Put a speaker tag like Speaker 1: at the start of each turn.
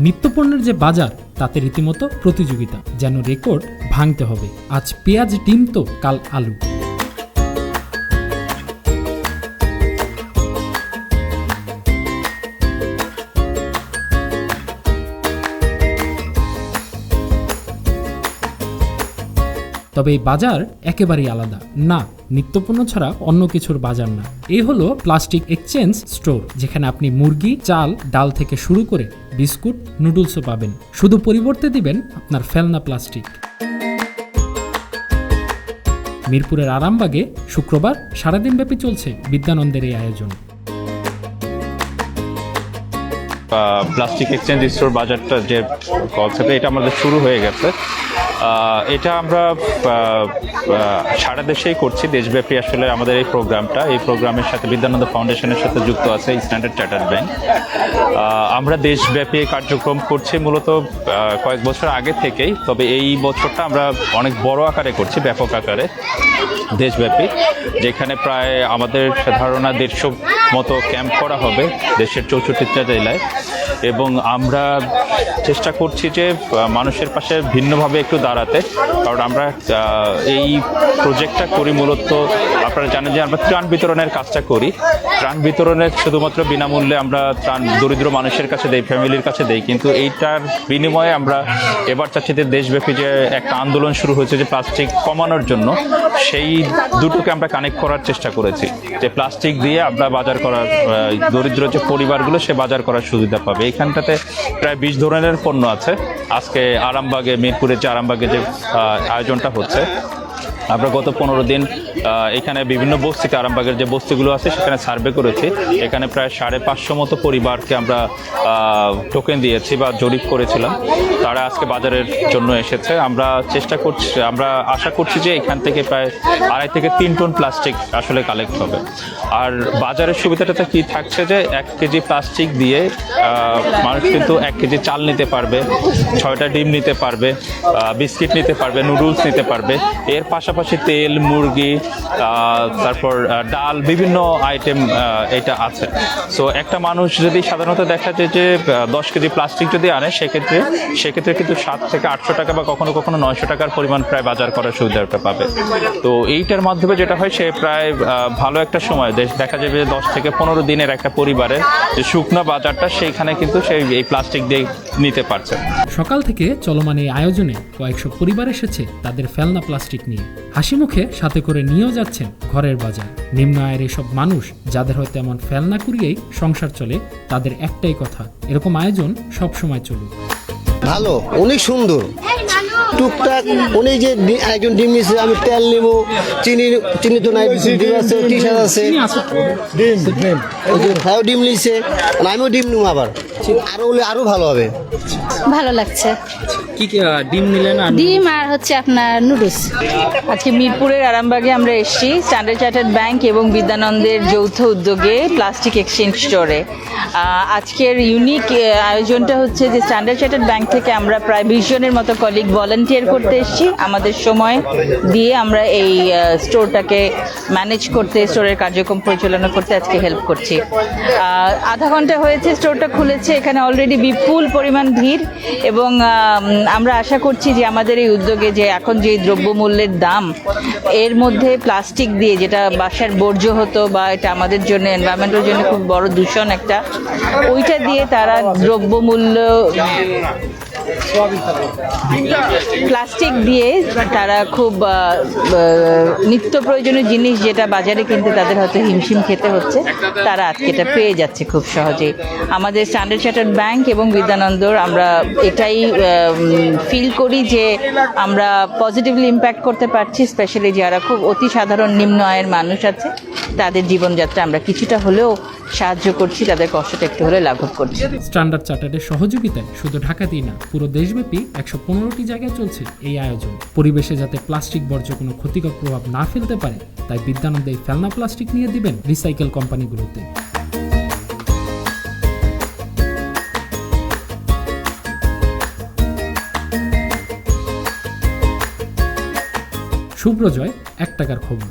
Speaker 1: নিত্যপণ্যের যে বাজার তাতে রীতিমতো প্রতিযোগিতা, যেন রেকর্ড ভাঙতে হবে। আজ পেঁয়াজ, ডিম তো কাল আলু। তবে এই বাজার একেবারেই আলাদা না, নিত্যপণ্য ছাড়া অন্য কিছুর বাজার না। এই হলো প্লাস্টিক এক্সচেঞ্জ স্টোর, যেখানে আপনি মুরগি, চাল, ডাল থেকে শুরু করে বিস্কুট, নুডলসও পাবেন। শুধু পরিবর্তে দিবেন আপনার ফেলনা প্লাস্টিক। মিরপুরের আরামবাগে শুক্রবার সারাদিনব্যাপী চলছে বিদ্যানন্দের এই আয়োজন।
Speaker 2: প্লাস্টিক এক্সচেঞ্জ স্টোর বাজারটা যে কনসেপ্ট, এটা আমাদের শুরু হয়ে গেছে। এটা আমরা সারা দেশেই করছি, দেশব্যাপী আসলে আমাদের এই প্রোগ্রামের সাথে বিদ্যানন্দ ফাউন্ডেশনের সাথে যুক্ত আছে স্ট্যান্ডার্ড চার্টার্ড ব্যাংক। আমরা দেশব্যাপী কার্যক্রম করছি মূলত কয়েক বছর আগে থেকেই, তবে এই বছরটা আমরা অনেক বড় আকারে করছি, ব্যাপক আকারে দেশব্যাপী, যেখানে প্রায় আমাদের ধারণা 150 মতো ক্যাম্প করা হবে দেশের 64টা জেলায়। এবং আমরা চেষ্টা করছি যে মানুষের পাশে ভিন্নভাবে একটু দাঁড়াতে, কারণ আমরা এই প্রজেক্টটা করি মূলত, আপনারা জানেন যে আমরা ত্রাণ বিতরণের কাজটা করি। ত্রাণ বিতরণের শুধুমাত্র বিনামূল্যে আমরা ত্রাণ দরিদ্র মানুষের কাছে দেই, ফ্যামিলির কাছে দেই, কিন্তু এইটার বিনিময়ে আমরা এবার চাচ্ছি যে দেশব্যাপী যে একটা আন্দোলন শুরু হয়েছে যে প্লাস্টিক কমানোর জন্য, সেই দুটোকে আমরা কানেক্ট করার চেষ্টা করেছি, যে প্লাস্টিক দিয়ে আমরা বাজার করার, দরিদ্র যে পরিবারগুলো সে বাজার করার সুবিধা পাবে। এইখানটাতে প্রায় 20 ধরনের পণ্য আছে। আজকে আরামবাগে, মিরপুরের যে আরামবাগে যে আয়োজনটা হচ্ছে, আমরা গত 15 দিন এখানে বিভিন্ন বস্তিতে, আরামবাগের যে বস্তিগুলো আছে সেখানে সার্ভে করেছি। এখানে প্রায় 550 মতো পরিবারকে আমরা টোকেন দিয়েছি বা জরিপ করেছিলাম। তারা আজকে বাজারের জন্য এসেছে। আমরা আশা করছি যে এখান থেকে প্রায় 2.5 থেকে 3 টন প্লাস্টিক আসলে কালেক্ট হবে। আর বাজারের সুবিধাটাতে কি থাকছে যে 1 কেজি প্লাস্টিক দিয়ে মানুষ কিন্তু 1 কেজি চাল নিতে পারবে, 6টা ডিম নিতে পারবে, বিস্কিট নিতে পারবে, নুডলস নিতে পারবে। এর পাশাপাশি তেল, মুরগি, তারপর ডাল, বিভিন্ন আইটেম এটা আছে। সো একটা মানুষ যদি সাধারণত দেখা যায় যে 10 কেজি প্লাস্টিক যদি আনে, সেক্ষেত্রে কিন্তু 700 থেকে 800 টাকা বা কখনো কখনো 900 টাকার পরিমাণ প্রায় বাজার করার সুবিধাটা পাবে। তো এইটার মাধ্যমে যেটা হয়, সে প্রায় ভালো একটা সময় দেখা যাবে যে 10 থেকে 15 দিনের একটা পরিবারের যে শুকনো বাজারটা, সেইখানে কিন্তু সেই এই প্লাস্টিক দিয়ে নিতে পারছে।
Speaker 1: সকাল থেকে চলমান এই আয়োজনে কয়েকশো পরিবার এসেছে তাদের ফেলনা প্লাস্টিক নিয়ে। হাসি মুখে সাথে করে নিয়েও যাচ্ছেন ঘরের বাজার। নিম্ন আয়ের এসব মানুষ, যাদের হয়তো এমন ফেলনা কুড়িয়েই সংসার চলে, তাদের একটাই কথা, এরকম আয়োজন সবসময় চলুক।
Speaker 3: ভালো, অনেক সুন্দর। টুকটাক উনি যে একজন ডিম নিচ্ছে, আমি তেল নেব, চিনি তো নাই, ডিম আছে, টি-শার্ট আছে, ডিম নিচ্ছে, আমিও ডিম নেবো। আবার আরো হলে আরো ভালো হবে।
Speaker 4: ভালো লাগছে।
Speaker 1: কি ডিম নিলেন?
Speaker 4: ডিম আর হচ্ছে আপনার নুডলস।
Speaker 5: আজকে মিরপুরের আরামবাগে আমরা এসেছি স্ট্যান্ডার্ড চার্টার্ড ব্যাংক এবং বিদ্যানন্দের যৌথ উদ্যোগে প্লাস্টিক এক্সচেঞ্জ স্টোরে। আজকের ইউনিক আয়োজনটা হচ্ছে যে স্ট্যান্ডার্ড চার্টার্ড ব্যাংক থেকে আমরা প্রায় 20 জনের মতো কলিগ ভলান্টিয়ার করতে এসেছি। আমাদের সময় দিয়ে আমরা এই স্টোরটাকে ম্যানেজ করতে, স্টোরের কার্যক্রম পরিচালনা করতে আজকে হেল্প করছি। আধা ঘন্টা হয়েছে স্টোরটা খুলেছে, এখানে অলরেডি বিপুল পরিমাণ ভিড়, এবং আমরা আশা করছি যে আমাদের এই উদ্যোগে, যে এখন যে দ্রব্যমূল্যের দাম, এর মধ্যে প্লাস্টিক দিয়ে, যেটা বাসার বর্জ্য হতো বা এটা আমাদের জন্য, এনভায়রনমেন্টের জন্য খুব বড় দূষণ একটা, ওইটা দিয়ে তারা দ্রব্যমূল্য প্লাস্টিক দিয়ে তারা খুব নিত্য প্রয়োজনীয় জিনিস যেটা বাজারে কিনতে তাদের হয়তো হিমশিম খেতে হচ্ছে, তারা আজকে এটা পেয়ে যাচ্ছে খুব সহজেই। আমাদের স্ট্যান্ডার্ড চার্টার্ড ব্যাংক এবং বিদ্যানন্দর আমরা এটাই ফিল করি যে আমরা পজিটিভলি ইম্প্যাক্ট করতে পারছি, স্পেশালি যারা খুব অতি সাধারণ নিম্ন আয়ের মানুষ আছে, তাদের জীবনযাত্রা আমরা কিছুটা হলেও সাহায্য করছি, তাদের কষ্টটা একটু হলে লাঘব করছি।
Speaker 1: স্ট্যান্ডার্ড চার্টার্ডের সহযোগিতায় শুধু ঢাকাতেই না, পুরো দেশব্যাপী 115টি জায়গায় চলছে এই আয়োজন। পরিবেশে যাতে প্লাস্টিক বর্জ্য কোনো ক্ষতিকর প্রভাব না ফেলতে পারে, তাই বিদ্যানন্দ এই ফেলনা প্লাস্টিক নিয়ে দিবেন রিসাইকেল কোম্পানিগুলোতে। শুভ্রজয়, 1 টাকার খবর।